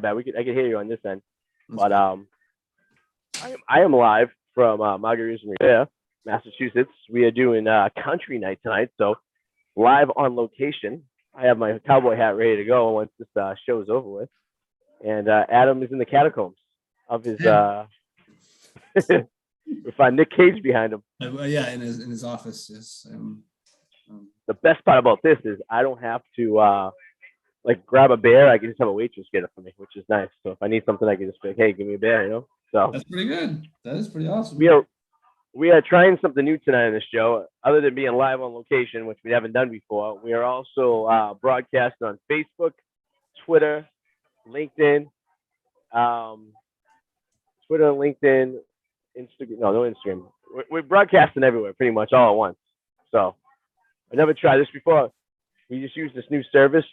bad. I can hear you on this end, but I am live from Margaritas in Revere, Massachusetts. We are doing country night tonight, so live on location. I have my cowboy hat ready to go once this show is over with, and Adam is in the catacombs of his. We find Nick Cage behind him. Yeah, in his office. Yes. The best part about this is I don't have to like grab a beer. I can just have a waitress get it for me, which is nice. So if I need something, I can just be like, "Hey, give me a beer," you know. So that's pretty good. That is pretty awesome. We are trying something new tonight on the show. Other than being live on location, which we haven't done before, we are also broadcasting on Facebook, Twitter, LinkedIn, LinkedIn, Instagram. No Instagram. We're broadcasting everywhere, pretty much all at once. So I never tried this before. We just use this new service,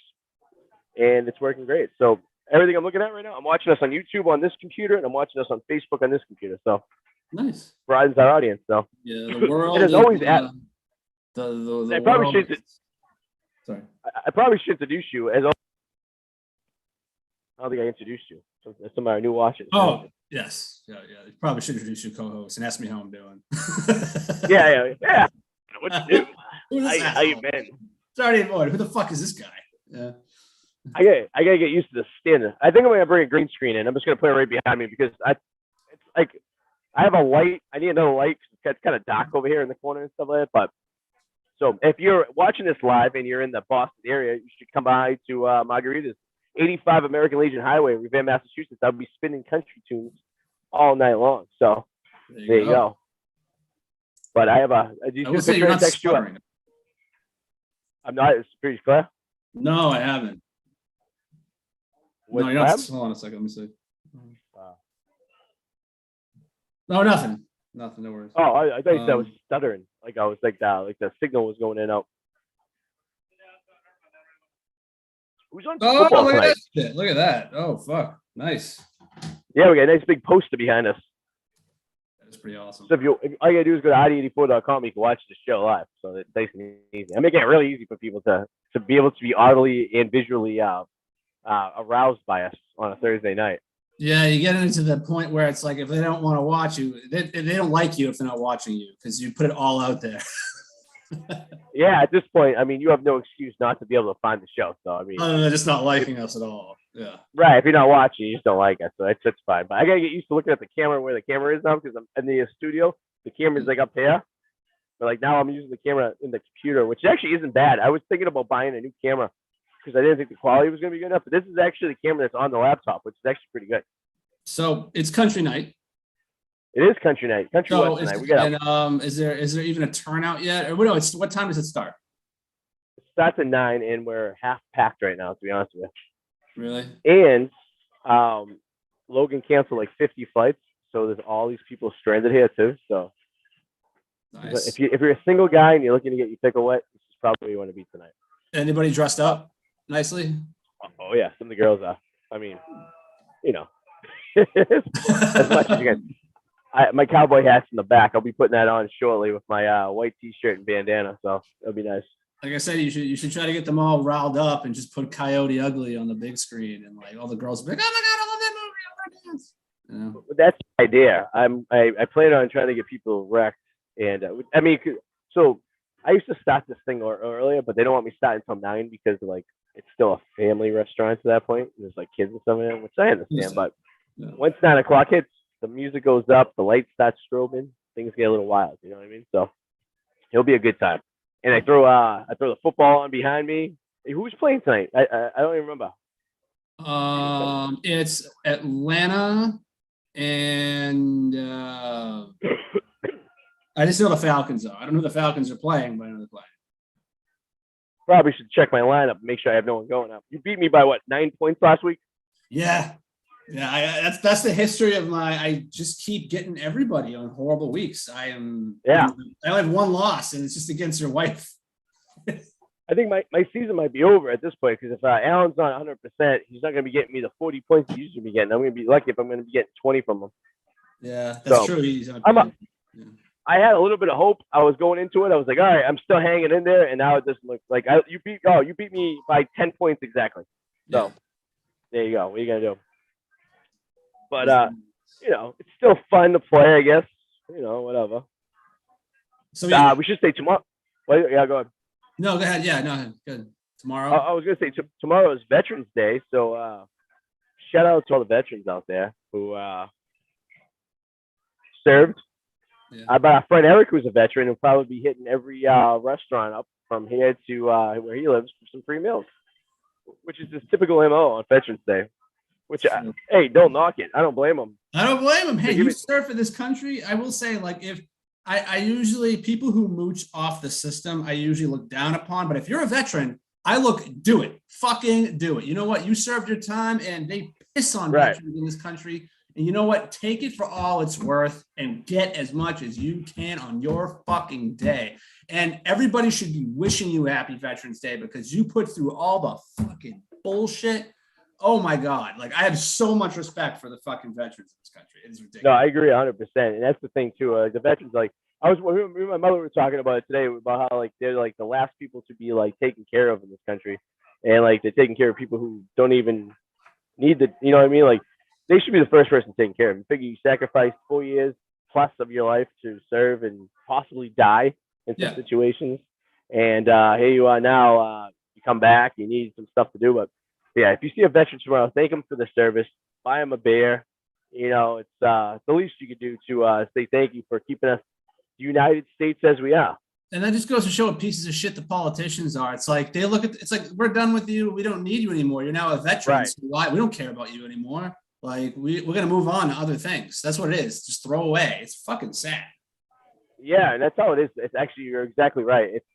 and it's working great. So everything I'm looking at right now, I'm watching us on YouTube on this computer, and I'm watching us on Facebook on this computer. So nice. Broadens our audience. So yeah, the world. It is always the I probably should. Sorry. I probably should introduce you as. I don't think I introduced you. So there's somebody new watching. Oh yes, yeah. You probably should introduce your co-host and ask me how I'm doing. yeah. What you doing? How you been? Sorry, boy. Who the fuck is this guy? Yeah. I gotta get used to the standard. I think I'm gonna bring a green screen in. I'm just gonna put it right behind me because it's like I have a light. I need another light because it's kind of dark over here in the corner and stuff like that. But so if you're watching this live and you're in the Boston area, you should come by to Margaritas, 85 American Legion Highway, Revere, Massachusetts. I'll be spinning country tunes all night long. So there you go. But I have a. I will say you're not stuttering. I'm not. It's pretty clear. No, I haven't. No, you're not. Hold on a second. Let me see. No, nothing. Nothing. No worries. Oh, I thought you said I was stuttering. Like I was like the signal was going in and out. Who's on football look tonight? At that shit. Look at that. Oh, fuck. Nice. Yeah, we got a nice big poster behind us. That's pretty awesome. So if all you gotta do is go to Arty84.com, you can watch the show live. So it's nice and easy. I'm making it really easy for people to be able to be audibly and visually aroused by us on a Thursday night. Yeah, you get into the point where it's like if they don't want to watch you, they don't like you if they're not watching you because you put it all out there. Yeah, at this point, I mean, you have no excuse not to be able to find the show. So I mean, other than just not liking us at all. Yeah. Right. If you're not watching, you just don't like us. So that's fine. But I gotta get used to looking at the camera where the camera is now because I'm in the studio. The camera's like up here. But like now I'm using the camera in the computer, which actually isn't bad. I was thinking about buying a new camera because I didn't think the quality was gonna be good enough. But this is actually the camera that's on the laptop, which is actually pretty good. So it's country night. It is country night. Country West night. We got. And is there even a turnout yet? Or what time does it start? It starts at 9, and we're half packed right now. To be honest with you. Really? And Logan canceled like 50 flights, so there's all these people stranded here too. So nice. If you're a single guy and you're looking to get your pickle wet, this is probably where you want to be tonight. Anybody dressed up nicely? Oh yeah, some of the girls are. I mean, you know, as much as you can. My cowboy hat's in the back. I'll be putting that on shortly with my white T-shirt and bandana, so it'll be nice. Like I said, you should try to get them all riled up and just put Coyote Ugly on the big screen, and like all the girls will be like, "Oh my god, I love that movie! I want to dance." You know? That's the idea. I plan on trying to get people wrecked, and I mean, so I used to start this thing earlier, but they don't want me starting until 9 because like it's still a family restaurant to that point. There's like kids and stuff in it, which I understand. But once 9 o'clock hits, the music goes up, the lights start strobing, things get a little wild. You know what I mean? So it'll be a good time. And I throw the football on behind me. Hey, who's playing tonight? I don't even remember. It's Atlanta, and I just know the Falcons though. I don't know who the Falcons are playing, but I know they're playing. Probably should check my lineup and make sure I have no one going up. You beat me by what, 9 points last week? Yeah. That's the history of I just keep getting everybody on horrible weeks. I only have one loss, and it's just against your wife. I think my season might be over at this point because if Allen's not 100%, he's not going to be getting me the 40 points he usually be getting. I'm going to be lucky if I'm going to be getting 20 from him. Yeah, that's true. He's I had a little bit of hope. I was going into it. I was like, all right, I'm still hanging in there, and now it doesn't look like you beat me by 10 points exactly. So there you go. What are you gonna do? But it's still fun to play, I guess. Whatever. So yeah, we should say tomorrow. Well, yeah, go ahead. No, go ahead. Yeah, no, good. Tomorrow. I was gonna say tomorrow is Veterans Day, so shout out to all the veterans out there who served. Yeah. But our friend Eric, who's a veteran, will probably be hitting every restaurant up from here to where he lives for some free meals, which is his typical MO on Veterans Day. Which, hey, don't knock it. I don't blame him. I don't blame him. Hey, you serve for this country. I will say, like, if I usually, people who mooch off the system, I usually look down upon. But if you're a veteran, I do it. Fucking do it. You know what? You served your time, and they piss on veterans in this country. And you know what? Take it for all it's worth and get as much as you can on your fucking day. And everybody should be wishing you happy Veterans Day because you put through all the fucking bullshit. Oh my God. Like, I have so much respect for the fucking veterans in this country. It's ridiculous. No, I agree 100%. And that's the thing too. The veterans, like, me and my mother were talking about it today about how, like, they're like the last people to be like taken care of in this country. And like, they're taking care of people who don't even need you know what I mean? Like, they should be the first person taken care of. You figure you sacrifice 4 years plus of your life to serve and possibly die in some situations. And here you are now, you come back, you need some stuff to do, but yeah, if you see a veteran tomorrow, thank him for the service. Buy him a beer. It's the least you could do to say thank you for keeping us United States as we are. And that just goes to show what pieces of shit the politicians are. It's like they look at it's like, we're done with you. We don't need you anymore. You're now a veteran. Right. So why? We don't care about you anymore. Like, we're gonna move on to other things. That's what it is. Just throw away. It's fucking sad. Yeah, and that's how it is. It's actually, you're exactly right. It's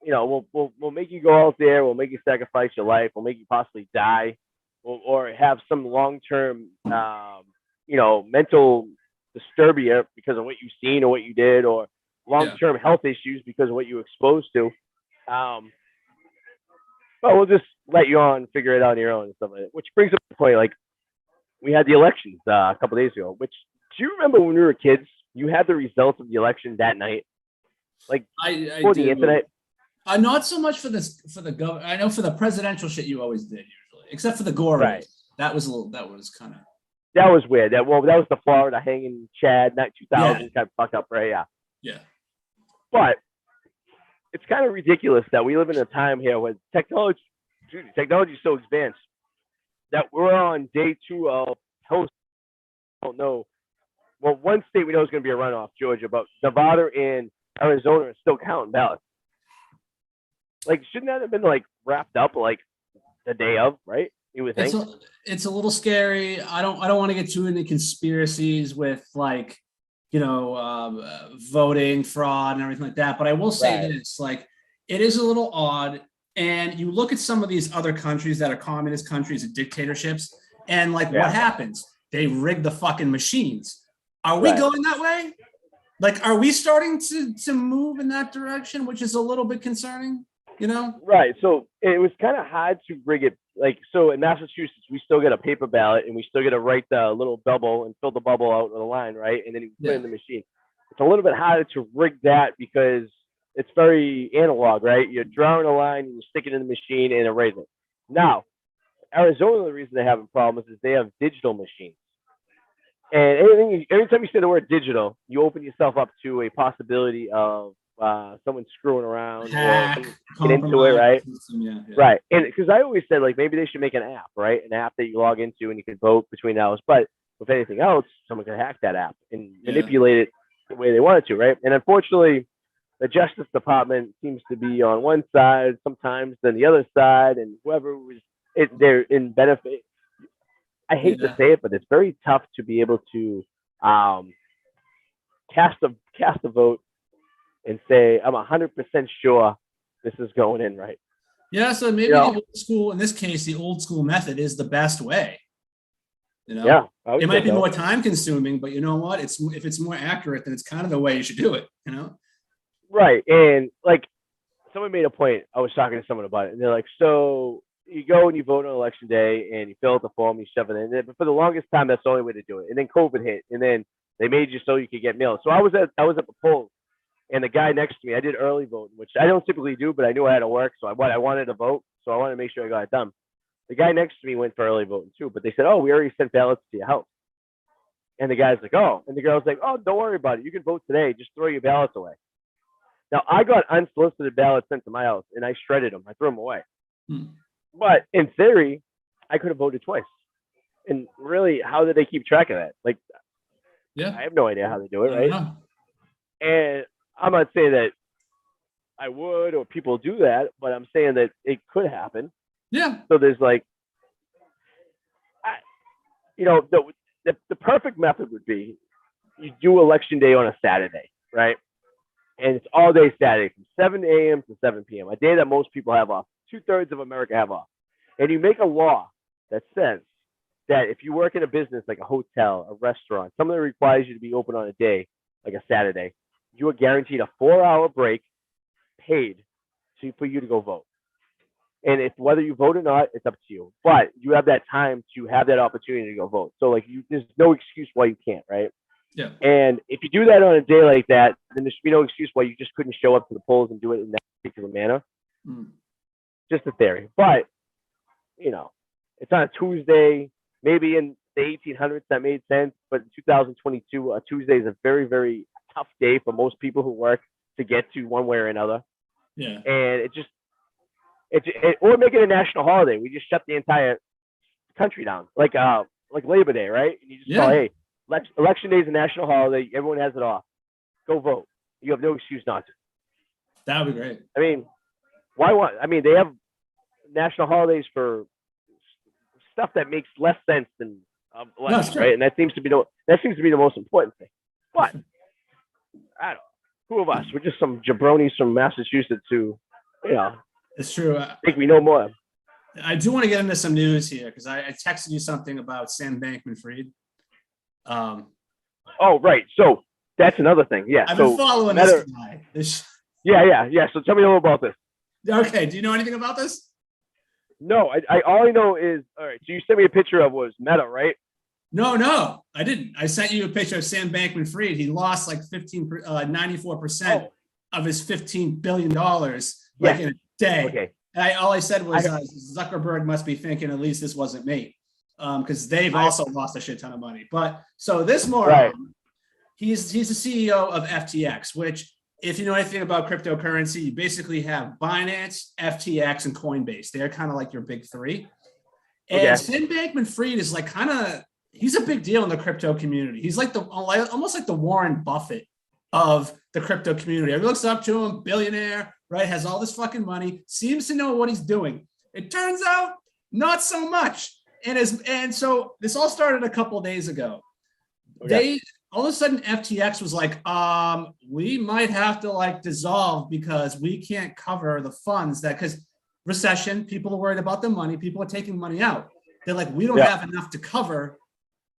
we'll make you go out there. We'll make you sacrifice your life. We'll make you possibly die, or have some long-term, mental disturbia because of what you've seen or what you did, or long-term health issues because of what you were exposed to. But we'll just let you on figure it out on your own and stuff like that. Which brings up the point, like, we had the elections a couple days ago. Which, do you remember when we were kids? You had the results of the election that night, like before the internet. Not so much for the government. I know for the presidential shit you always did usually, except for the Gore. Right. That was kind of. That was weird. That was the Florida hanging Chad, not 2000 kind of fuck up, right? Yeah. Yeah. But it's kind of ridiculous that we live in a time here where technology is so advanced that we're on day 2 of host. I don't know. Well, one state we know is going to be a runoff, Georgia, but Nevada and Arizona are still counting ballots. Like, shouldn't that have been like wrapped up like the day of, right? You would think. It's a little scary. I don't want to get too into conspiracies with, like, voting fraud and everything like that. But I will say this, like, it is a little odd. And you look at some of these other countries that are communist countries and dictatorships, and like, what happens? They rig the fucking machines. Are we going that way? Like, are we starting to move in that direction, which is a little bit concerning? Right. So it was kind of hard to rig it. Like, so in Massachusetts, we still get a paper ballot, and we still get to write the little bubble and fill the bubble out with a line, right? And then you put it in the machine. It's a little bit harder to rig that because it's very analog, right? You're drawing a line and you stick it in the machine and erase it. Now, Arizona, the reason they're having problems is they have digital machines. And every time you say the word digital, you open yourself up to a possibility of someone screwing around or get into it, right? Right. And because I always said, like, maybe they should make an app, right? An app that you log into and you can vote between hours. But with anything else, someone can hack that app and manipulate it the way they want it to, right? And unfortunately, the Justice Department seems to be on one side sometimes than the other side, and whoever was they're in benefit. I hate to say it, but it's very tough to be able to cast a vote and say, I'm 100% sure this is going in right. Yeah, so maybe the old school, in this case, the old school method is the best way. Yeah, it might be more time consuming, but you know what? If it's more accurate, then it's kind of the way you should do it. Right. And like, someone made a point. I was talking to someone about it, and they're like, so you go and you vote on election day and you fill out the form, you shove it in. But for the longest time, that's the only way to do it. And then COVID hit, and then they made you so you could get mail. So I was at the polls, and the guy next to me, I did early voting, which I don't typically do, but I knew I had to work, so I wanted to vote, so I wanted to make sure I got it done. The guy next to me went for early voting too, but they said, oh, we already sent ballots to your house. And the guy's like, oh, and the girl's like, oh, don't worry about it. You can vote today. Just throw your ballots away. Now, I got unsolicited ballots sent to my house, and I shredded them. I threw them away. But in theory, I could have voted twice. And really, how did they keep track of that? Like, Yeah, I have no idea how they do it, I right? don't know. And I'm not saying that I would or people do that, but I'm saying that it could happen. Yeah, So there's like, the perfect method would be you do election day on a Saturday, right? And it's all day Saturday from 7 a.m. to 7 p.m., a day that most people have off. 2/3 of America have off. And you make a law that says that if you work in a business like a hotel, a restaurant, something that requires you to be open on a day, like a Saturday, you are guaranteed a 4-hour break paid for you to go vote. And if whether you vote or not, it's up to you. But you have that time to have that opportunity to go vote. So like there's no excuse why you can't, right? yeah. And if you do that on a day like that, then there should be no excuse why you just couldn't show up to the polls and do it in that particular manner. Just a theory. But, it's on a Tuesday. Maybe in the 1800s that made sense. But in 2022, a Tuesday is a very, very tough day for most people who work to get to one way or another. Yeah. And or make it a national holiday. We just shut the entire country down, like Labor Day, right? And you just call, hey, election day is a national holiday. Everyone has it off. Go vote. You have no excuse not to. That would be great. I mean, they have national holidays for stuff that makes less sense than election, right? And that seems to be the most important thing. But I don't know. Who of us? We're just some jabronis from Massachusetts who, It's true. I think we know more. I do want to get into some news here because I texted you something about Sam Bankman-Fried. Oh, right. So that's another thing. Yeah. I've been following this guy. Yeah. So tell me a little about this. Okay. Do you know anything about this? No, I all I know is, all right, so you sent me a picture of was Meta, right? No, I didn't. I sent you a picture of Sam Bankman-Fried. He lost like 94% of his $15 billion in a day. Okay. And all I said was Zuckerberg must be thinking at least this wasn't me, because they've also lost a shit ton of money. But so this moron, he's the CEO of FTX, which if you know anything about cryptocurrency, you basically have Binance, FTX, and Coinbase. They're kind of like your big three. And Sam Bankman-Fried is like he's a big deal in the crypto community. He's like almost like the Warren Buffett of the crypto community. Everyone looks up to him, billionaire, right? Has all this fucking money, seems to know what he's doing. It turns out not so much. And so this all started a couple of days ago. They all of a sudden FTX was like, we might have to dissolve because we can't cover the funds because recession, people are worried about the money, people are taking money out. They're like, we don't have enough to cover.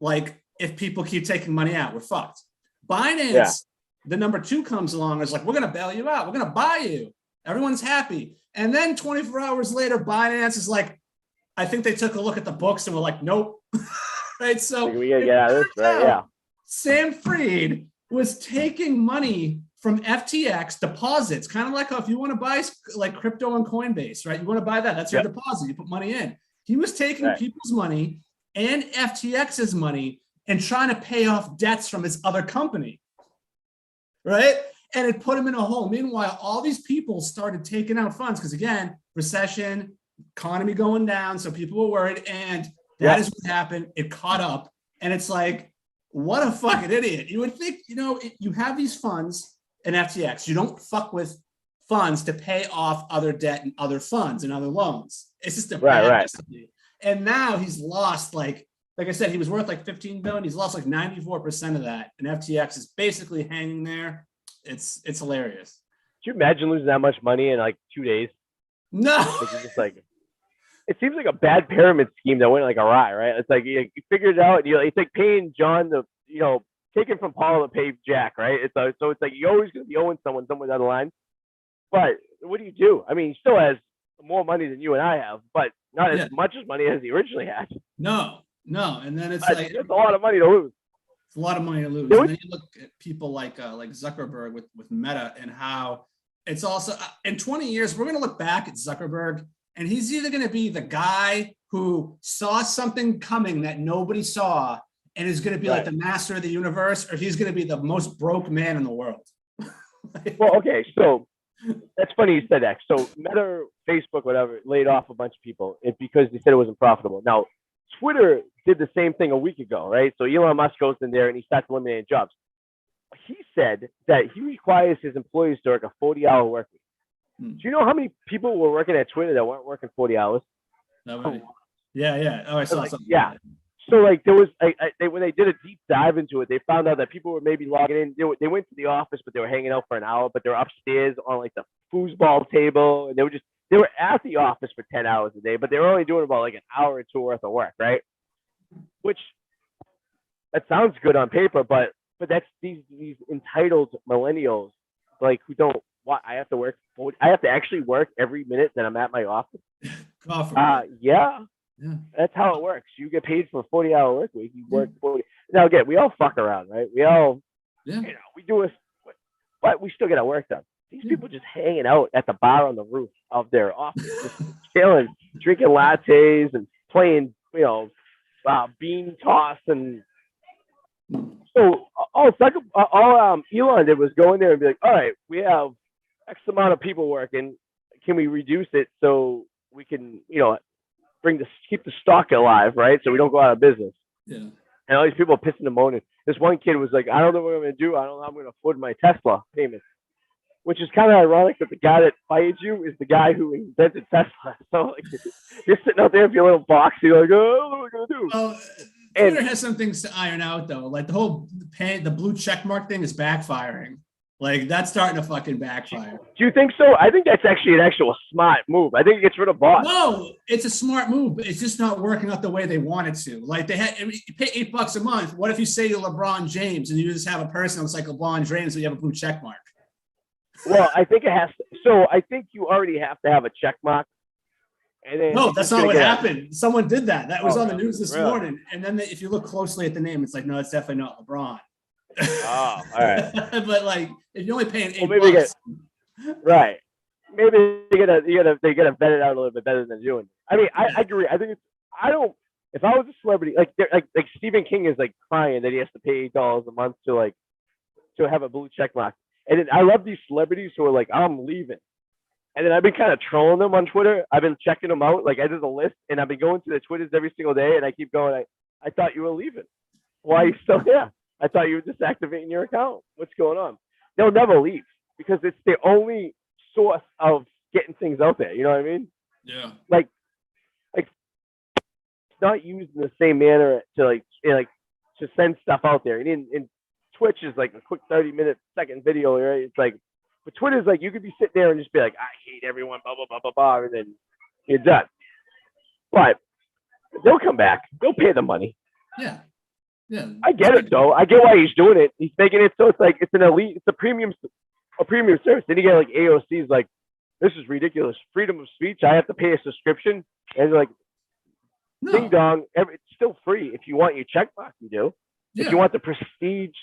If people keep taking money out, we're fucked. Binance, the number 2 comes along, is like, we're going to bail you out. We're going to buy you. Everyone's happy. And then 24 hours later, Binance is like, I think they took a look at the books and were like, nope. Right. So we got to get out of this, right? Yeah. Sam Fried was taking money from FTX deposits, kind of like if you want to buy crypto on Coinbase, right? You want to buy that. That's your deposit. You put money in. He was taking people's money and FTX's money and trying to pay off debts from his other company, right? And it put him in a hole. Meanwhile, all these people started taking out funds because, again, recession, economy going down, so people were worried, and that is what happened. It caught up, and it's like, what a fucking idiot. You would think, you have these funds in FTX. You don't fuck with funds to pay off other debt and other funds and other loans. It's just a bad recipe. And now he's lost, like I said, he was worth like 15 billion. He's lost like 94% of that. And FTX is basically hanging there. It's hilarious. Could you imagine losing that much money in like 2 days? No. It seems like a bad pyramid scheme that went awry, right? It's like you figured it out. It's like paying John taking from Paul to pay Jack, right? So it's like you're always going to be owing someone somewhere down the line. But what do you do? I mean, he still has more money than you and I have, but not as much as money as he originally had. No. And then it's a lot of money to lose. It's a lot of money to lose. And then you look at people like Zuckerberg with Meta and how it's also in 20 years, we're going to look back at Zuckerberg and he's either going to be the guy who saw something coming that nobody saw and is going to be like the master of the universe, or he's going to be the most broke man in the world. Well, okay, so that's funny you said that. So Meta, Facebook, whatever, laid off a bunch of people because they said it wasn't profitable. Now, Twitter did the same thing a week ago, right? So Elon Musk goes in there and he starts eliminating jobs. He said that he requires his employees to work a 40-hour work week. Do you know how many people were working at Twitter that weren't working 40 hours? Yeah. Oh, I saw something. Yeah. So like there was, when they did a deep dive into it, they found out that people were maybe logging in. They went to the office, but they were hanging out for an hour. But they were upstairs on like the foosball table, and they were at the office for 10 hours a day, but they were only doing about like an hour or two worth of work, right? Which that sounds good on paper, but that's these entitled millennials like who don't. I have to work. I have to actually work every minute that I'm at my office. Yeah. That's how it works. You get paid for a 40-hour work week. You work 40. Now again, we all fuck around, right? We all, we do it, but we still get our work done. These people just hanging out at the bar on the roof of their office, just chilling, drinking lattes and playing, bean toss and. So all Elon did was go in there and be like, all right, we have X amount of people working. Can we reduce it so we can, keep the stock alive, right? So we don't go out of business. Yeah. And all these people are pissing and moaning. This one kid was like, I don't know what I'm going to do. I don't know how I'm going to afford my Tesla payments. Which is kind of ironic that the guy that fired you is the guy who invented Tesla. So like, you're sitting out there with your little box. You're like, oh, what am I going to do? Well, Twitter has some things to iron out, though. Like the whole the blue check mark thing is backfiring. Like that's starting to fucking backfire. Do you think so? I think that's actually an actual smart move. I think it gets rid of bots. No, it's a smart move, but it's just not working out the way they wanted to. Like you pay $8 a month. What if you say you're LeBron James and you just have a person that's like LeBron James, so you have a blue check mark? Well, I think it has to. So I think you already have to have a check mark. And then no, that's not what happened. Someone did that. That was on the news this morning. And then if you look closely at the name, it's like, no, it's definitely not LeBron. Oh, all right. But like, if you're only paying $8, right? Maybe they gotta vet it out a little bit better than doing. I mean, I agree. I think if I was a celebrity, like Stephen King is like crying that he has to pay $8 a month to have a blue check mark. And then I love these celebrities who are like, I'm leaving. And then I've been kind of trolling them on Twitter. I've been checking them out. Like I did a list, and I've been going to the Twitters every single day, and I keep going. I thought you were leaving. Why are you still here? I thought you were deactivating your account. What's going on? They'll never leave because it's the only source of getting things out there. You know what I mean? Yeah. Like it's not used in the same manner to to send stuff out there. And Twitch is like a quick 30-second video, right? It's like, but Twitter's like you could be sitting there and just be like, I hate everyone, blah blah blah blah blah, and then you're done. But they'll come back. They'll pay the money. Yeah. Yeah. I get it though. I get why he's doing it. He's making it so it's like it's an elite, it's a premium service. Then you get like AOC's like, this is ridiculous. Freedom of speech. I have to pay a subscription, and like, ding dong. It's still free if you want your checkbox. You do. Yeah. If you want the prestige,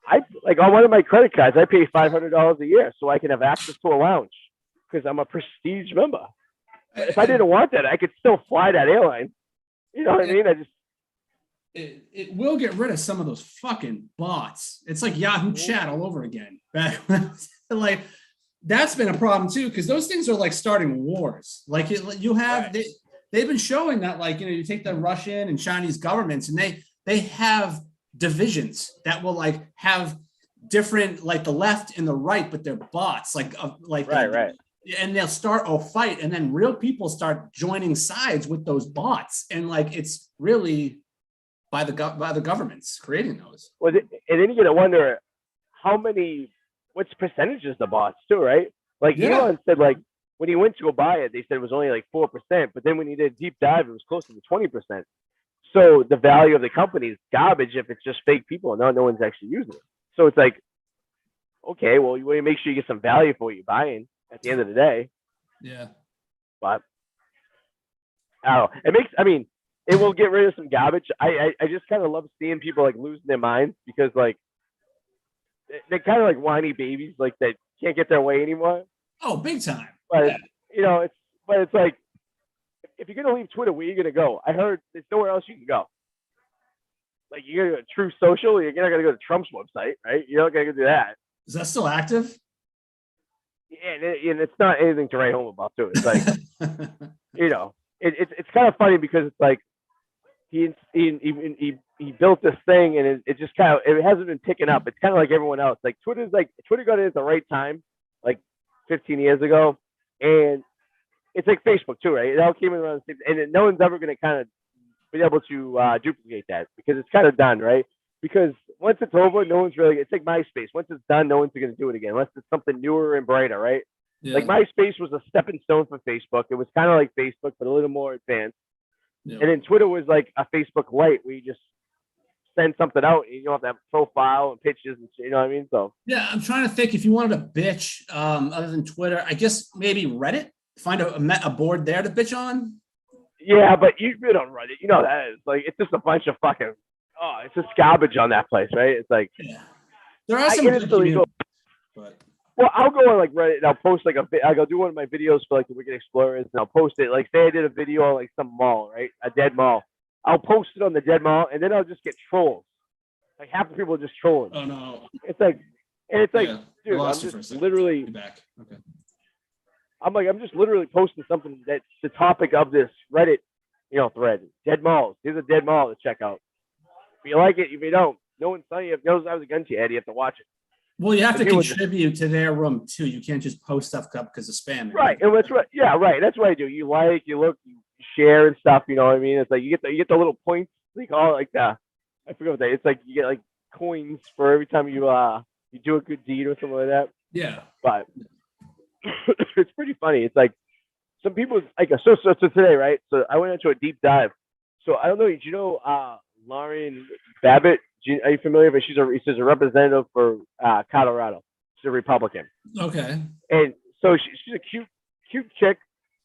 I on one of my credit cards, I pay $500 a year so I can have access to a lounge because I'm a prestige member. If I didn't want that, I could still fly that airline. You know what I mean? It will get rid of some of those fucking bots. It's like Yahoo Chat all over again. Like that's been a problem too, because those things are like starting wars. Like you have they've been showing that you take the Russian and Chinese governments and they have divisions that will have different the left and the right, but they're bots right. And they'll start a fight, and then real people start joining sides with those bots, and it's really by the governments creating those. Well, and then you gotta wonder what's percentages the bots too, right? Elon said when he went to go buy it, they said it was only 4%, but then when he did a deep dive, it was closer to 20%. So the value of the company is garbage if it's just fake people and no one's actually using it. So it's like, okay, well, you want to make sure you get some value for what you're buying at the end of the day. Yeah. But I don't know. It will get rid of some garbage. I just kind of love seeing people losing their minds because they're kind of whiny babies, that can't get their way anymore. Oh, big time. But it's like, if you're gonna leave Twitter, where are you gonna go? I heard there's nowhere else you can go. like you're gonna go to True Social. You're not gonna go to Trump's website, right? You're not gonna go do that. Is that still active? And it's not anything to write home about too. It's like it's kind of funny because it's like he built this thing and it just kind of it hasn't been picking up. It's kind of like everyone else. Like Twitter got in at the right time, like 15 years ago, and it's like Facebook too, right? It all came in around the same, and no one's ever going to kind of be able to duplicate that because it's kind of done, right? Because once it's over, no one's really. It's like MySpace. Once it's done, no one's going to do it again unless it's something newer and brighter, right? Yeah. Like MySpace was a stepping stone for Facebook. It was kind of like Facebook, but a little more advanced. Yeah. And then Twitter was like a Facebook Lite, where you just send something out, and you don't have to have a profile and pictures and shit, you know what I mean? So yeah, I'm trying to think if you wanted to bitch other than Twitter, I guess maybe Reddit. Find a board there to bitch on. yeah, but you don't run it. You know that is like it's just a bunch of fucking it's just garbage on that place, right? It's like there are some good communities, but well, I'll go on like Reddit and I'll post like I'll do one of my videos for like the Wicked Explorers and I'll post it. Like say I did a video on like some mall, right? A dead mall. I'll post it on the dead mall and then I'll just get trolls. Like half the people are just trolling. Oh no. It's like dude, I'm just literally back. Okay. I'm just literally posting something that's the topic of this Reddit, thread. Dead malls. Here's a dead mall to check out. If you like it, if you don't, no one's telling you. If no one's a gun to your head, you have to watch it. Well, you have to contribute to their room too. You can't just post stuff up because of spam. Right, and that's right. Yeah, right. That's what I do. You like, you look, you share and stuff. You know what I mean? It's like you get the little points. They call it like I forget what that. It's like you get like coins for every time you do a good deed or something like that. Yeah, but it's pretty funny. It's like some people like so today, right? So I went into a deep dive. So I don't know. Did you know Lauren Babbitt? Are you familiar? But she's a representative for Colorado. She's a Republican. Okay. And so she's a cute chick,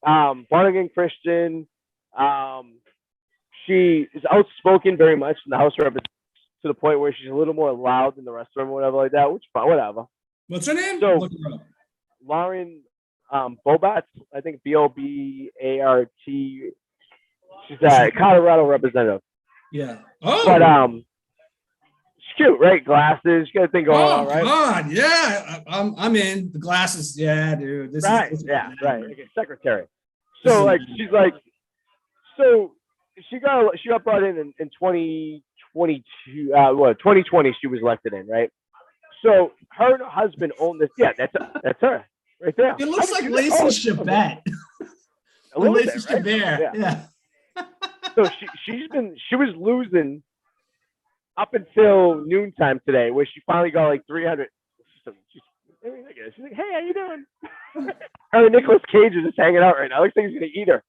born again Christian. She is outspoken very much in the House of Representatives to the point where she's a little more loud than the rest of them, or whatever like that. Which fine, whatever. What's her name? So Lauren Boebert, I think Bobart. She's a Colorado representative. Yeah. Oh. But she's cute, right? Glasses. You got to think all right. God, yeah. I'm in the glasses. Yeah, dude. This right. Is yeah. Right. Okay. Secretary. So like she's like, so she got brought in 2022. 2020 she was elected in, right? So her and her husband own this. Yeah, that's her right there. It looks like Lacey Chabert. Lacey Chabert. Yeah. So she was losing up until noontime today, where she finally got like 300. She's like, "Hey, how you doing?" Her and Nicolas Cage are just hanging out right now. Looks like he's gonna eat her.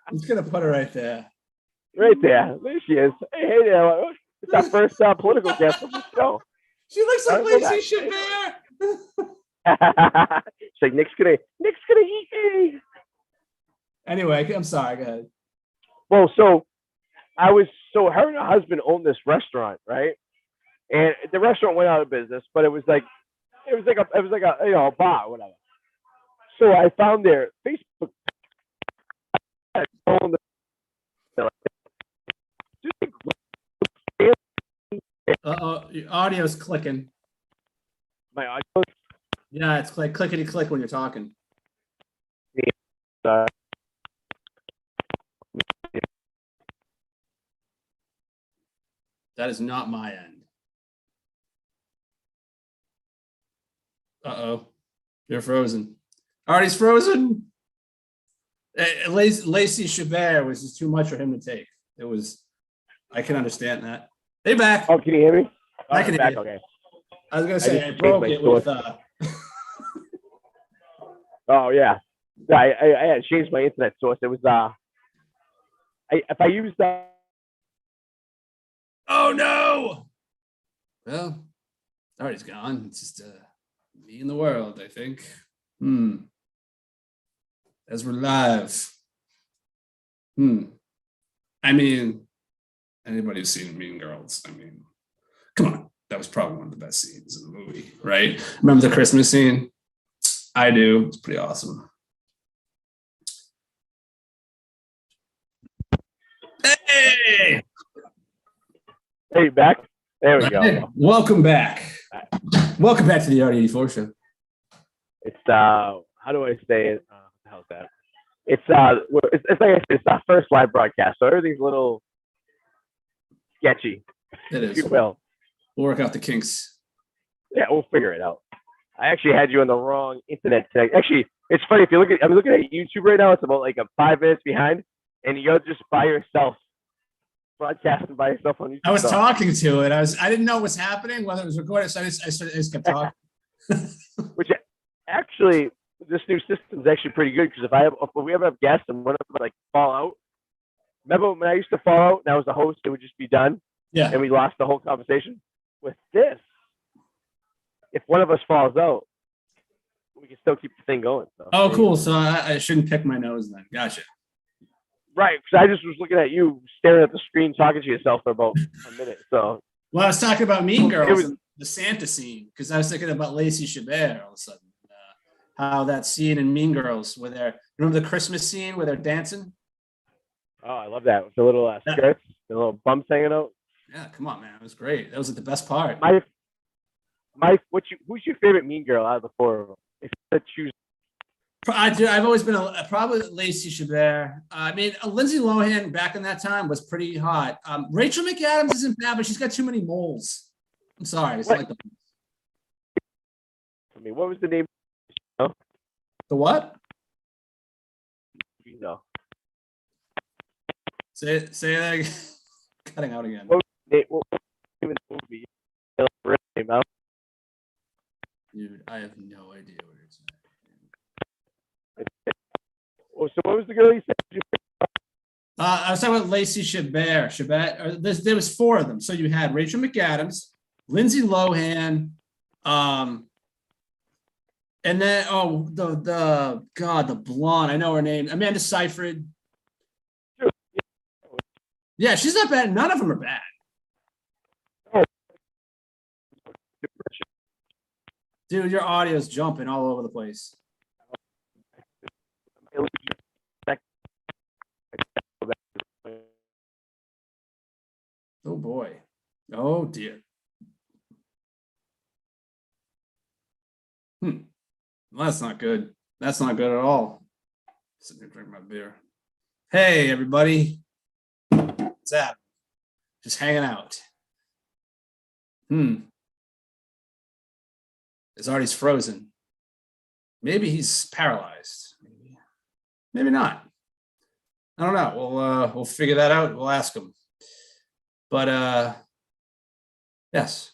I'm just gonna put her right there. Right there. There she is. Hey there. It's our first political guest of the show. She looks like Lacey Chabert. She's like, Nick's gonna eat me. Anyway, I'm sorry. Go ahead. Well, so her and her husband owned this restaurant, right? And the restaurant went out of business, but it was like a bar or whatever. So I found their Facebook. Your audio's clicking. My audio. Yeah, it's like clickety click when you're talking. That is not my end. You're frozen. Arty's frozen. Lacey Chabert was just too much for him to take. It was. I can understand that. Hey, back. Oh, can you hear me? I can hear you. Okay. I was gonna say I broke it with. Oh yeah. I had changed my internet source. It was if I use that. Oh no! Well, Arty's gone. It's just me and the world, I think. As we're live. I mean, anybody who's seen Mean Girls, I mean, come on. That was probably one of the best scenes in the movie, right? Remember the Christmas scene? I do. It's pretty awesome. Hey! Hey, you back? There we Hey, go. welcome back. Welcome back to the Arty 84 show. It's how do I say it? What the hell's that? It's like I said, it's our first live broadcast, so everything's a little sketchy, It if you is. will. We'll work out the kinks. Yeah, we'll figure it out. I actually had you on the wrong internet today. Actually, it's funny if you look at. I'm looking at YouTube right now. It's about like a 5 minutes behind, and you're just by yourself, broadcasting by yourself on YouTube. I was So, talking to it. I didn't know what was happening, whether it was recorded. So I just kept talking. which actually, this new system is actually pretty good because if we ever have guests and one of them like fall out. Remember when I used to fall out and I was the host, it would just be done, Yeah. and we lost the whole conversation. With this, if one of us falls out, we can still keep the thing going. So, Oh, cool. So I shouldn't pick my nose then. Gotcha. Right, because I just was looking at you staring at the screen, talking to yourself for about a minute. So, Well, I was talking about Mean Girls, was, the Santa scene, because I was thinking about Lacey Chabert all of a sudden. How that scene in Mean Girls, where they're, remember the Christmas scene where they're dancing? oh, I love that with the little skirts, the little bumps hanging out. Yeah, come on, man. It was great. That was like the best part. Who's your favorite Mean Girl out of the four of them? If you had to choose, I've always been probably Lacey Chabert. I mean, Lindsay Lohan back in that time was pretty hot. Rachel McAdams isn't bad, but she's got too many moles. I'm sorry. It's like what was the name? the what? No. Say that again. Cutting out again. What was the name of the movie? Came out? Dude, I have no idea what you're saying. Oh, so what was the girl you said? I was talking about Lacey Chabert. There was four of them. So you had Rachel McAdams, Lindsay Lohan, and then the blonde. I know her name, Amanda Seyfried. Yeah, she's not bad. None of them are bad. Dude, your audio's jumping all over the place. Oh boy. Oh dear. Well, that's not good. That's not good at all. Sitting here drinking my beer. Hey, everybody. What's that? Just hanging out. His Arty's frozen. Maybe he's paralyzed. Maybe not. I don't know. We'll figure that out. We'll ask him. But yes.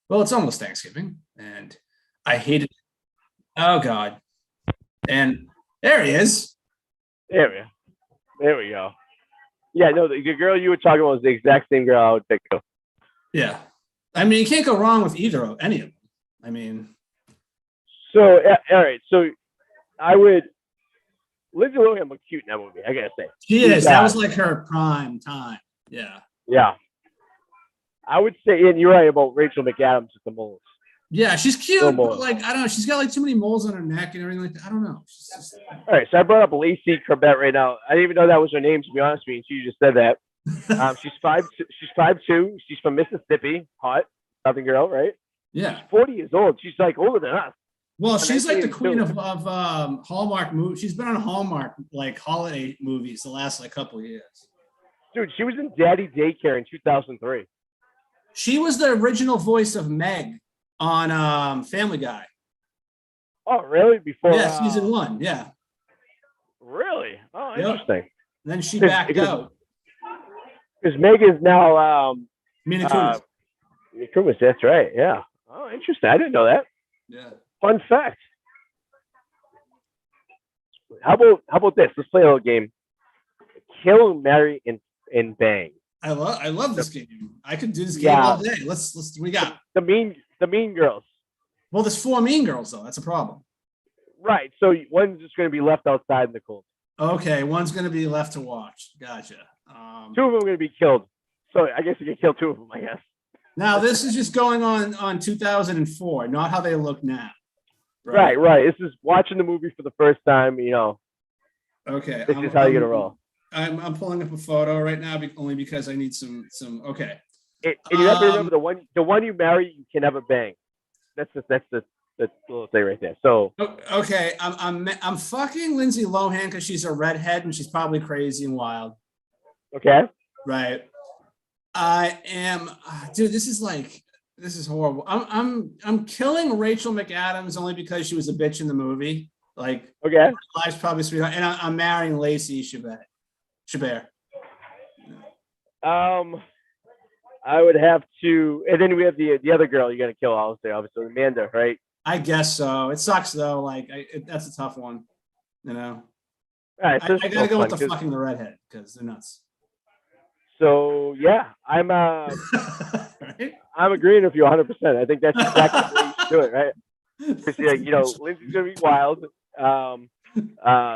Well, it's almost Thanksgiving, and I hate it. Oh God. And there he is. There we go. Yeah, no, the girl you were talking about was the exact same girl I would pick. Yeah. I mean, you can't go wrong with either of any of them. I mean. So, all right. So I would. Lindsay Lohan looked cute in that movie, I gotta say. She is. That was like her prime time. Yeah. Yeah. I would say, and you're right about Rachel McAdams with the moles. Yeah, she's cute, but like, I don't know. She's got like too many moles on her neck and everything like that. I don't know. Just... All right. So I brought up Lacey Chabert right now. I didn't even know that was her name, to be honest with you. She just said that. She's 5'2". She's from Mississippi. Hot Southern girl, right? Yeah. She's 40 years old. She's like older than us. Well, she's like the queen of Hallmark movies. She's been on Hallmark like holiday movies the last like couple of years. Dude, she was in Daddy Daycare in 2003. She was the original voice of Meg on Family Guy. Oh, really? Before? Yeah, season 1. Yeah. Really? Oh, interesting. Yep. Then she backed out. Because Meg is now Mina Kunis. Kunis, that's right. Yeah. Oh, interesting. I didn't know that. Yeah. Fun fact. How about this? Let's play a little game. Kill, marry, and bang. I love this game. I could do this game all day. Let's we got the mean girls. Well, there's 4 mean girls though. That's a problem. Right. So one's just going to be left outside in the cold. Okay, one's going to be left to watch. Gotcha. 2 of them are going to be killed. So I guess you can kill 2 of them. I guess. Now this is just going on 2004, not how they look now. Right. This is watching the movie for the first time. You know. Okay. This is how you're gonna roll. I'm pulling up a photo right now only because I need some. Okay. And you have to remember the one you marry, you can never bang. That's the little thing right there. So Okay, I'm fucking Lindsay Lohan because she's a redhead and she's probably crazy and wild. okay, Right. I am, dude. This is horrible. I'm killing Rachel McAdams only because she was a bitch in the movie. Like, okay. life's probably sweetheart, and I'm marrying Lacey Chabert. I would have to, and then we have the other girl you're gonna kill. Obviously, Amanda, right? I guess so. It sucks though. Like, that's a tough one. You know, All right, so I gotta go with the fucking the redhead because they're nuts. So yeah, I'm Right? I'm agreeing with you 100%. I think that's exactly the way you should do it, right? Because Lindsay's gonna be wild.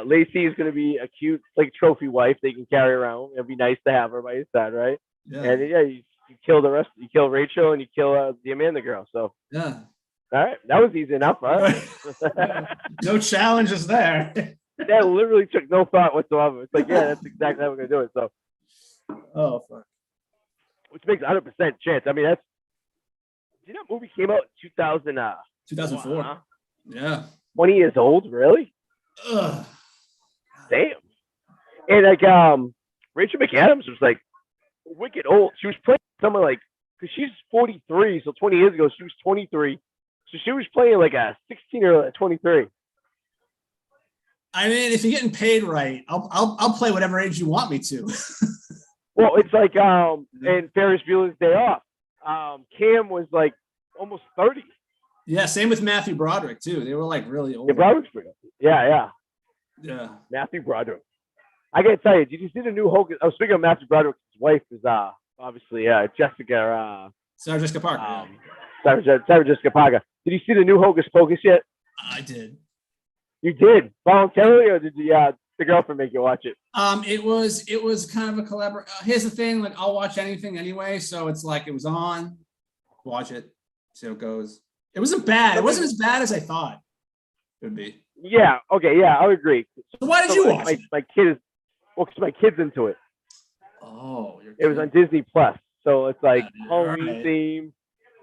Lacey is gonna be a cute like trophy wife they can carry around. It'd be nice to have her by your side, right? Yeah. And yeah, you kill the rest. You kill Rachel and you kill the Amanda girl. So yeah. All right, that was easy enough. All right. No challenges there. That literally took no thought whatsoever. It's like, yeah, that's exactly how we're gonna do it. So. Oh fuck. Which makes 100% chance. I mean, that movie came out in 2004. Huh? Yeah. 20 years old, really? Ugh. Damn. And like Rachel McAdams was like wicked old. She was playing someone like because she's 43, so 20 years ago she was 23. So she was playing like a 16 or a 23. I mean, if you're getting paid right, I'll play whatever age you want me to. Well, it's like in Ferris Bueller's Day Off. Cam was like almost 30. Yeah, same with Matthew Broderick too. They were like really old. Yeah, Broderick's pretty old. Yeah. Yeah. Matthew Broderick. I gotta tell you, did you see the new Hocus? I was speaking of Matthew Broderick's wife is obviously Jessica. Sarah Jessica Parker. Sarah Jessica Parker. Did you see the new Hocus Pocus yet? I did. You did voluntarily, or did the girlfriend make you watch it? It was kind of a collaboration. Here's the thing: like, I'll watch anything anyway, so it's like it was on. Watch it, see how it goes. It wasn't bad. It wasn't as bad as I thought it would be. Yeah. Okay. Yeah, I would agree. So why did you watch it? My kid is because my kid's into it. Oh, it was on Disney Plus, so it's like Halloween right. theme,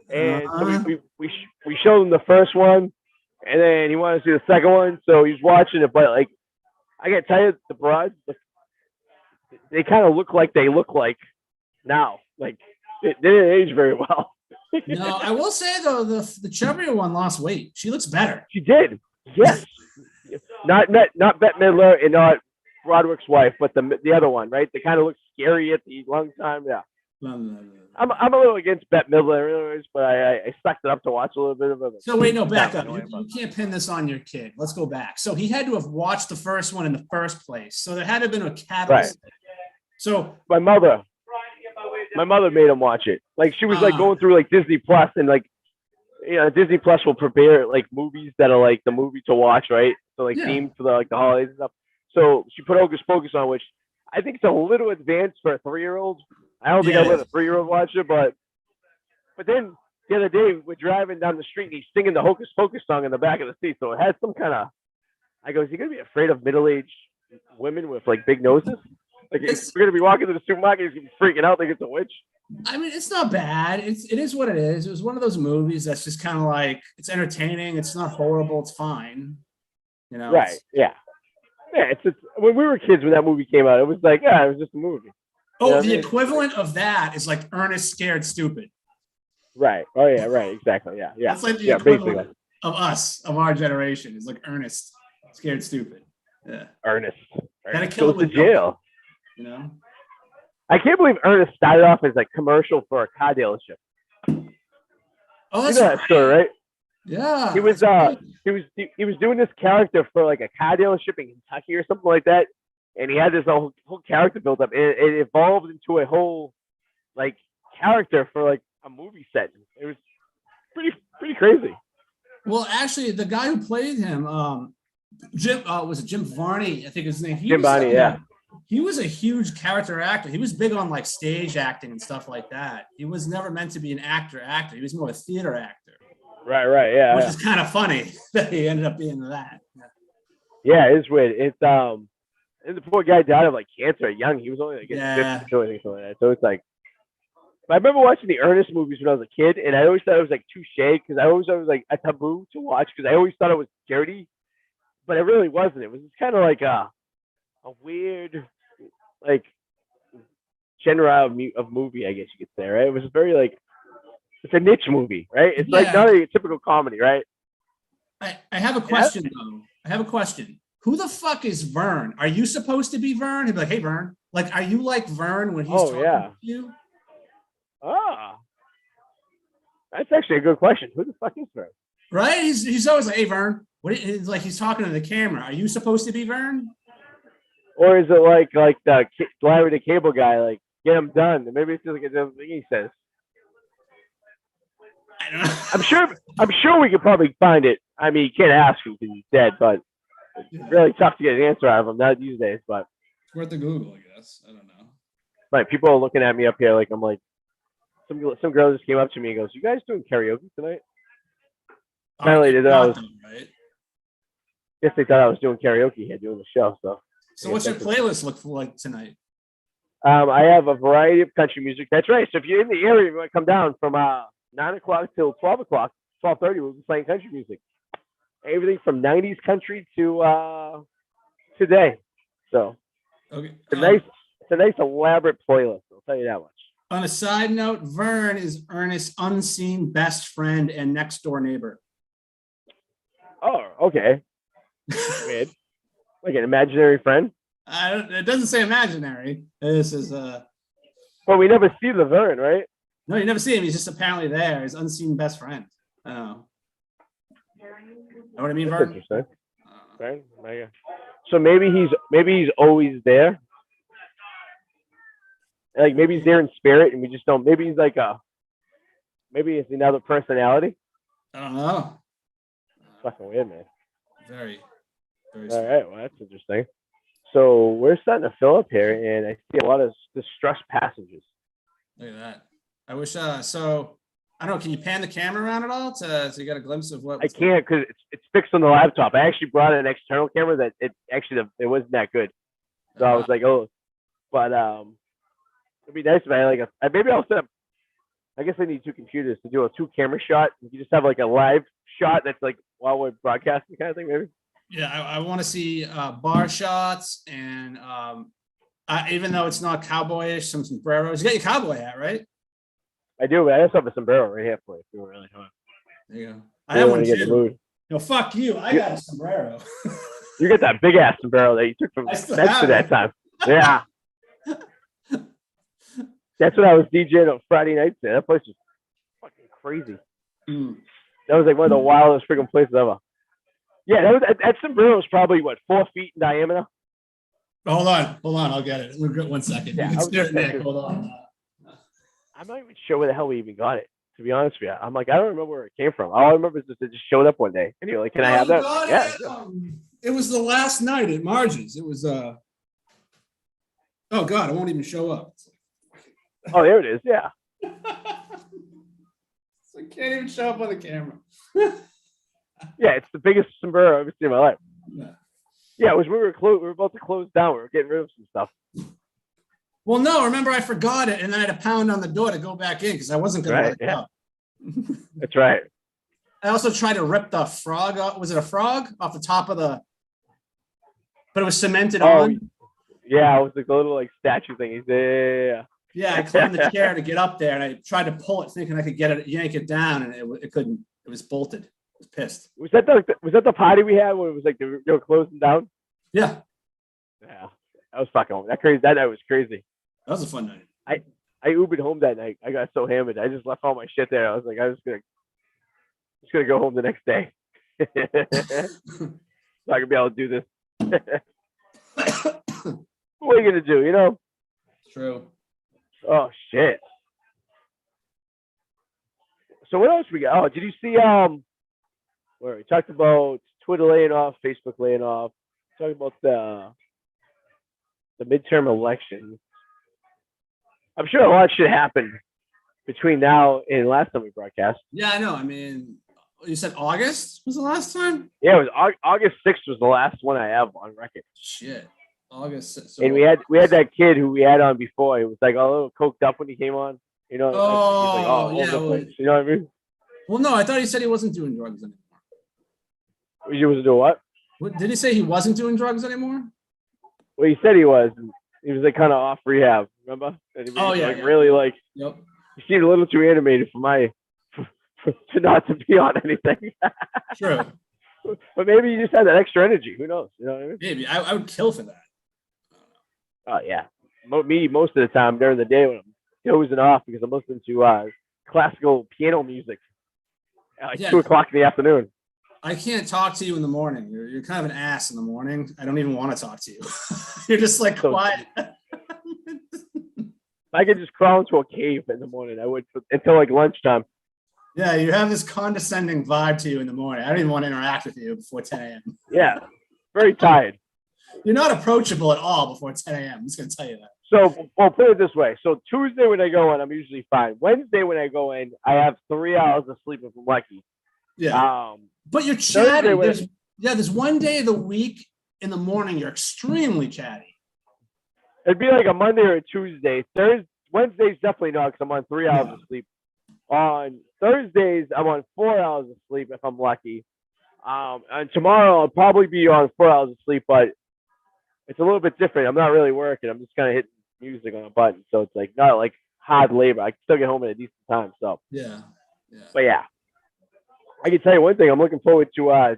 and so we showed him the first one, and then he wanted to see the second one, so he's watching it. But like, I gotta tell you, the broads, they kind of look like they look like now. Like they didn't age very well. No, I will say though, the chubbier one lost weight. She looks better. She did. Yes. not Bette Midler and not Broderick's wife, but the other one, right? They kind of look scary at the long time. Yeah. No. I'm a little against Bette Midler, anyways, but I sucked it up to watch a little bit of it. So wait, no, back up. You can't pin this on your kid. Let's go back. So he had to have watched the first one in the first place. So there had to have been a catalyst. Right. So my mother made him watch it. Like she was like going through like Disney Plus and like Disney Plus will prepare like movies that are like the movie to watch, right? So like themed for the holidays and stuff. So she put Hocus Pocus on, which I think it's a little advanced for a 3-year-old. I don't think I'd let a 3-year-old watch it, but then the other day we're driving down the street and he's singing the Hocus Pocus song in the back of the seat. So it has some kind of. I go, is he gonna be afraid of middle-aged women with like big noses? Like we're gonna be walking to the supermarket, he's gonna be freaking out like it's a witch. I mean, it's not bad. It is what it is. It was one of those movies that's just kind of like it's entertaining. It's not horrible. It's fine. Right? Yeah. Yeah. It's when we were kids when that movie came out, it was like it was just a movie. Oh, the equivalent of that is like Ernest Scared Stupid. Right. Oh yeah. Right. Exactly. Yeah. Yeah. It's like the equivalent of us, of our generation. It's like Ernest Scared Stupid. Yeah. Ernest Gotta kill it with jail. I can't believe Ernest started off as a commercial for a car dealership. Oh, that's that story, right? Yeah. He was doing this character for like a car dealership in Kentucky or something like that, and he had this whole character built up. It evolved into a whole like character for like a movie set. It was pretty crazy. Well, actually, the guy who played him, Jim was it Jim Varney? I think his name. Jim Varney, yeah. He was a huge character actor. He was big on like stage acting and stuff like that. He was never meant to be an actor. He was more a theater actor. Right, yeah. Which is kind of funny that he ended up being that. Yeah, it's weird. It's and the poor guy died of like cancer young. He was only like 50 or something like that. So it's like, I remember watching the Ernest movies when I was a kid, and I always thought it was like touche because I always thought it was like a taboo to watch because I always thought it was dirty, but it really wasn't. It was kind of like a weird like genre of movie, I guess you could say, right? It was very like it's a niche movie, right? It's like not a typical comedy, right? I have a question though. I have a question. Who the fuck is Vern? Are you supposed to be Vern? He'd be like, hey Vern. Like, are you like Vern when he's talking to you? Ah, that's actually a good question. Who the fuck is Vern? Right? He's always like, hey Vern. It's like he's talking to the camera. Are you supposed to be Vern? Or is it like the Larry the Cable Guy, like get him done? Maybe it's just like a different thing he says. I don't know. I'm sure we could probably find it. I mean, you can't ask him because he's dead, but it's really tough to get an answer out of him not these days. But it's worth a Google, I guess. I don't know. Like people are looking at me up here, like I'm like some girl just came up to me and goes, "You guys doing karaoke tonight?" Apparently, they thought I was. Right? Guess they thought I was doing karaoke here, doing the show. So what's your playlist look like tonight? I have a variety of country music. That's right. So if you're in the area, you might come down from 9 o'clock till 12 o'clock, 12:30. We'll be playing country music. Everything from 90s country to today. So okay, it's a nice elaborate playlist. I'll tell you that much. On a side note, Vern is Ernest's unseen best friend and next door neighbor. Oh, okay. Weird. Like an imaginary friend? It doesn't say imaginary. This is Well, we never see the Vern, right? No, you never see him. He's just apparently there. His unseen best friend. I don't know. Know what I mean, That's Vern? interesting. Right? So maybe he's always there. Like maybe he's there in spirit, and we just don't. Maybe he's like maybe it's another personality. I don't know. It's fucking weird, man. Very. All right, well that's interesting. So we're starting to fill up here, and I see a lot of distressed passengers. Look at that. I wish. So I don't know. Can you pan the camera around at all so you got a glimpse of what? I can't because it's fixed on the laptop. I actually brought an external camera that it wasn't that good, so I was like, oh, but it'd be nice if I had maybe I'll set up. I guess I need two computers to do a 2-camera shot. You just have like a live shot that's like while we're broadcasting kind of thing, maybe. Yeah, I want to see bar shots and even though it's not cowboyish, some sombreros. You got your cowboy hat, right? I do, but I also have a sombrero right here for you. If you really want. There you go. I have one too. No, fuck you. I got a sombrero. You got that big ass sombrero that you took from next to that time. Yeah. That's when I was DJing on Friday nights. Man. That place was fucking crazy. That was like one of the wildest freaking places ever. Yeah, that sombrero was probably 4 feet in diameter. Hold on, I'll get it. We've got 1 second. Yeah, Hold on. I'm not even sure where the hell we even got it. To be honest with you, I'm like, I don't remember where it came from. All I remember is just it just showed up one day, and you're like, "Can I have that?" Yeah. It was the last night at Marge's. It was oh god, it won't even show up. Oh, there it is. Yeah. So it can't even show up on the camera. Yeah, it's the biggest sombrero I've ever seen in my life. Yeah, it was we were about to close down. We were getting rid of some stuff. Well, no, remember I forgot it, and then I had to pound on the door to go back in because I wasn't going to let it go. That's right. I also tried to rip the frog off. Was it a frog off the top of the? But it was cemented on. Yeah, it was like a little like statue thing. Yeah. Yeah, I climbed the chair to get up there, and I tried to pull it, thinking I could yank it down, and it couldn't. It was bolted. I was pissed. Was that the party we had when it was like they were closing down? Yeah. Yeah, that was fucking that crazy. That night was crazy. That was a fun night. I Ubered home that night. I got so hammered. I just left all my shit there. I was like, I was just gonna go home the next day. So I could be able to do this. What are you gonna do? You know. True. Oh shit. So what else we got? Oh, did you see where we talked about Twitter laying off, Facebook laying off, talking about the midterm election. I'm sure a lot of shit happened between now and last time we broadcast. Yeah, I know. I mean, you said August was the last time? Yeah, it was August 6th was the last one I have on record. Shit. August 6th. So and we had that kid who we had on before. He was like a little coked up when he came on. You know, he's like Oh, all over yeah. the Well, place. You know what I mean? well, no, I thought he said he wasn't doing drugs anymore. You was doing what? What, did he say he wasn't doing drugs anymore? Well, he said he was. He was like kind of off rehab. Remember? And he was, Oh, yeah. like Yeah. really like. Yep. He seemed a little too animated for my to not to be on anything. True. But maybe you just had that extra energy. Who knows? You know what I mean? Maybe I would kill for that. Oh yeah. Me most of the time during the day when I'm dozing off because I'm listening to classical piano music at like Yeah. 2 o'clock in the afternoon. I can't talk to you in the morning. You're kind of an ass in the morning. I don't even want to talk to you. You're just like So- quiet. If I could just crawl into a cave in the morning, I would until like lunchtime. Yeah, you have this condescending vibe to you in the morning. I don't even want to interact with you before 10 a.m. Yeah. Very tired. You're not approachable at all before 10 a.m. I'm just going to tell you that. So, well, put it this way. So Tuesday when I go in, I'm usually fine. Wednesday when I go in, I have 3 hours of sleep if I'm lucky. Yeah. But you're chatty. Thursday There's one day of the week in the morning you're extremely chatty. It'd be like a Monday or a Tuesday. Wednesdays definitely not because I'm on 3 hours of sleep. On Thursdays, I'm on 4 hours of sleep if I'm lucky. And tomorrow I'll probably be on 4 hours of sleep, but it's a little bit different. I'm not really working. I'm just kind of hitting music on a button, so it's like not like hard labor. I can still get home at a decent time. So Yeah. but yeah, I can tell you one thing. I'm looking forward to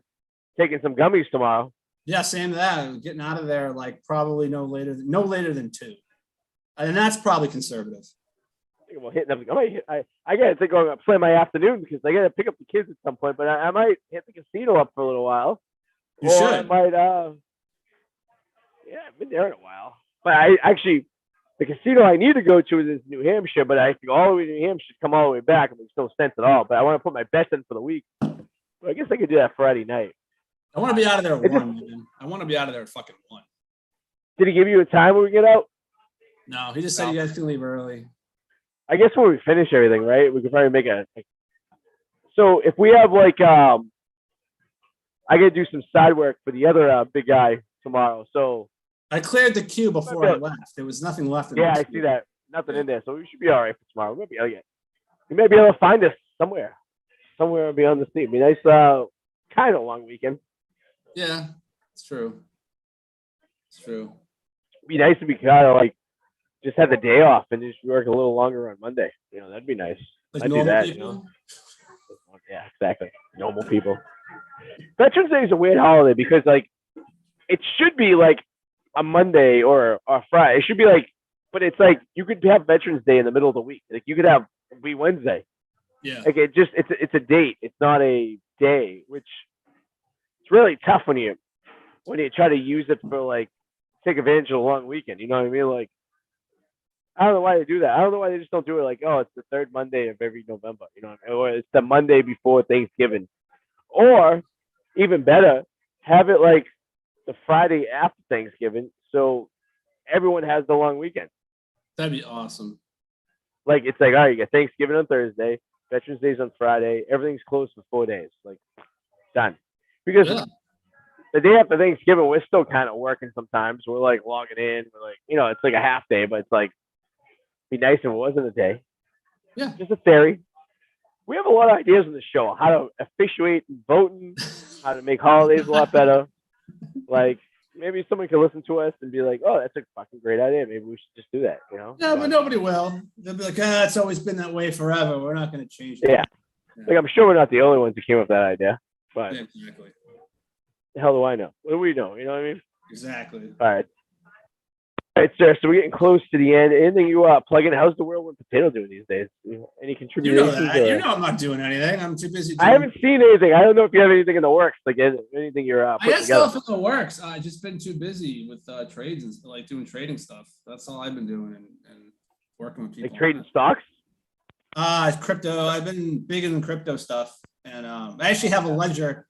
taking some gummies tomorrow. Yeah, same to that. Getting out of there like probably no later than 2. And that's probably conservative. I think I'm hitting up. I gotta think I'm gonna play my afternoon because I gotta pick up the kids at some point. But I might hit the casino up for a little while. You or should. I might yeah, I've been there in a while. But I actually the casino I need to go to is New Hampshire, but I have to go all the way to New Hampshire, come all the way back. It makes no sense at all. But I want to put my best in for the week. But I guess I could do that Friday night. I want to be out of there at It's 1, man. I want to be out of there at fucking 1. Did he give you a time when we get out? No, he just said you guys can leave early. I guess when we finish everything, right? We could probably make so if we have like I gotta do some side work for the other big guy tomorrow. So I cleared the queue before I left. There was nothing left. In yeah, I see that. Nothing in there. So we should be all right for tomorrow. Maybe you may be able to find us somewhere beyond the sea. Be nice kind of long weekend. Yeah, it's true. It's true. Be nice to be kind of like just have the day off and just work a little longer on Monday. You know, that'd be nice. Like I'd do normal that, people. you know? Yeah, exactly. Normal people. Veterans Day is a weird holiday because like it should be like a Monday or a Friday. It should be like, but it's like you could have Veterans Day in the middle of the week. Like you could have be Wednesday. Yeah. Like it's a date. It's not a day, which it's really tough when you try to use it for like take advantage of a long weekend. You know what I mean? Like I don't know why they do that. I don't know why they just don't do it like, oh, it's the third Monday of every November, you know what I mean? Or it's the Monday before Thanksgiving. Or even better, have it like the Friday after Thanksgiving so everyone has the long weekend. That'd be awesome. Like it's like, all right, you got Thanksgiving on Thursday, Veterans Day's on Friday, everything's closed for 4 days. Like done. Because the day after Thanksgiving, we're still kind of working sometimes. We're like logging in. We're like, you know, it's like a half day, but it's like be nice if it wasn't a day. Yeah. Just a theory. We have a lot of ideas on the show. How to officiate and voting, how to make holidays a lot better. Like maybe someone could listen to us and be like, oh, that's a fucking great idea. Maybe we should just do that, you know? Yeah, but nobody will. They'll be like, it's always been that way forever. We're not going to change it. Yeah. Like I'm sure we're not the only ones who came up with that idea. But Yeah, exactly. the hell do I know? What do we know? You know what I mean? Exactly. All right. All right, sir. So we're getting close to the end. Anything you plug in? How's the Whirlwind Potato doing these days? Any You contributions? know that. You know I'm not doing anything. I'm too busy. I haven't seen anything. I don't know if you have anything in the works. Like anything you're I putting got together. stuff in the works. I've just been too busy with trades and like doing trading stuff. That's all I've been doing and working with people. Like trading stocks? Crypto. I've been big in crypto stuff, and I actually have a ledger.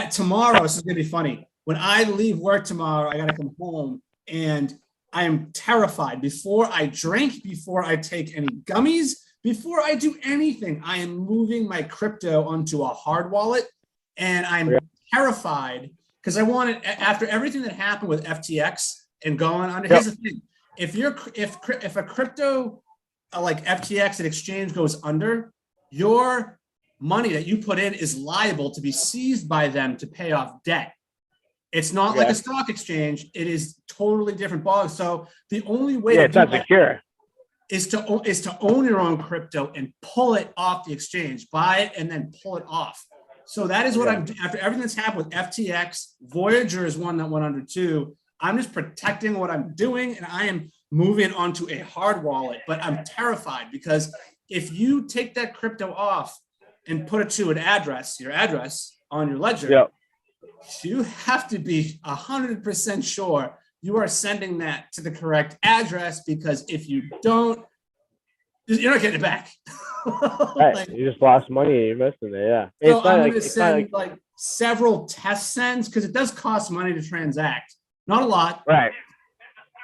Tomorrow, this is gonna be funny. When I leave work tomorrow, I gotta come home, and I am terrified. Before I drink, before I take any gummies, before I do anything, I am moving my crypto onto a hard wallet, and I'm terrified because I want it after everything that happened with FTX and going on. Here's the thing: if a crypto like FTX and exchange goes under, your money that you put in is liable to be seized by them to pay off debt. It's not like a stock exchange. It is totally different ball. So the only way to it's not secure is to own your own crypto and pull it off the exchange, buy it and then pull it off. So that is what I'm, after everything that's happened with FTX, Voyager is one that went under too. I'm just protecting what I'm doing, and I am moving onto a hard wallet, but I'm terrified because if you take that crypto off and put it to an address, your address on your ledger, you have to be 100% sure you are sending that to the correct address, because if you don't, you're not getting it back. Right. Like, you just lost money investing there. So I'm going to send like several test sends, because it does cost money to transact. Not a lot. Right.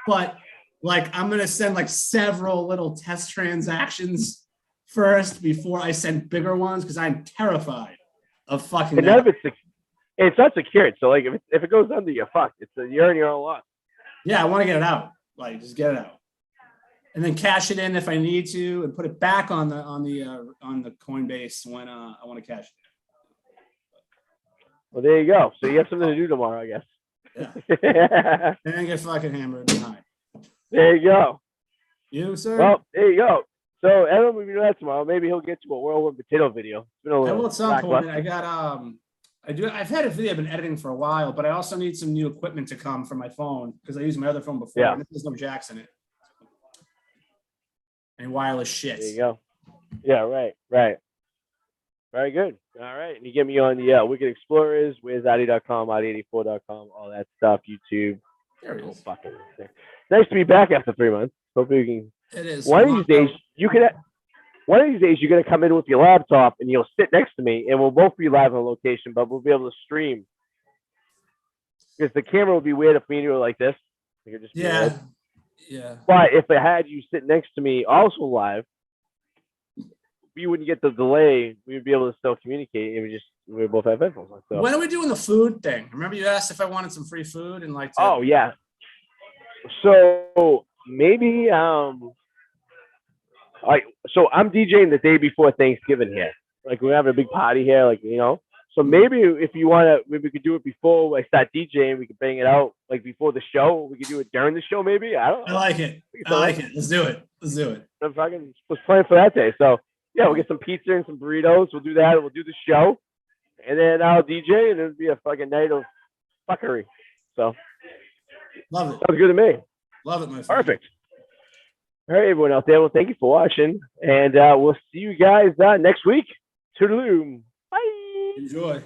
But like, I'm going to send like several little test transactions first before I send bigger ones, because I'm terrified of fucking and none of it's not secured. So like if it goes under, you're fucked. You're in your own loss. Yeah, I want to get it out. Like, just get it out, and then cash it in if I need to, and put it back on the Coinbase when I want to cash it. Well, there you go. So you have something to do tomorrow, I guess. Yeah. And get fucking hammered tonight. There you go. You, sir? Well, there you go. So Adam will be doing that tomorrow. Maybe he'll get to a whirlwind potato video. It's been a little. I will at some point. I got I've had a video I've been editing for a while, but I also need some new equipment to come for my phone, because I used my other phone before. Yeah. And there's no jacks in it. And wireless shit. There you go. Yeah, right. Very good. All right. And you get me on the Wicked Explorers, where's Arty.com, Arty84.com, all that stuff, YouTube. There it is. Fucking nice to be back after 3 months. Hopefully we can. It is. One of these days, you're gonna come in with your laptop and you'll sit next to me, and we'll both be live on location, but we'll be able to stream. Because the camera would be weird if we do it like this. It could just be weird. Yeah. But if I had you sit next to me also live, we wouldn't get the delay. We would be able to still communicate, and we both have headphones. So. When are we doing the food thing? Remember you asked if I wanted some free food and like. Oh yeah. So maybe so I'm DJing the day before Thanksgiving here. Like we're having a big party here, like So maybe if you want to, maybe we could do it before I start DJing. We could bang it out like before the show. We could do it during the show, maybe. I don't know. I like it. Let's do it. I'm fucking was planning for that day. So yeah, we'll get some pizza and some burritos. We'll do that. We'll do the show, and then I'll DJ, and it'll be a fucking night of fuckery. So love it. Sounds good to me. Love it, my friend. Perfect. All right, everyone out there. Well, thank you for watching, and we'll see you guys next week. Toodaloo. Bye. Enjoy.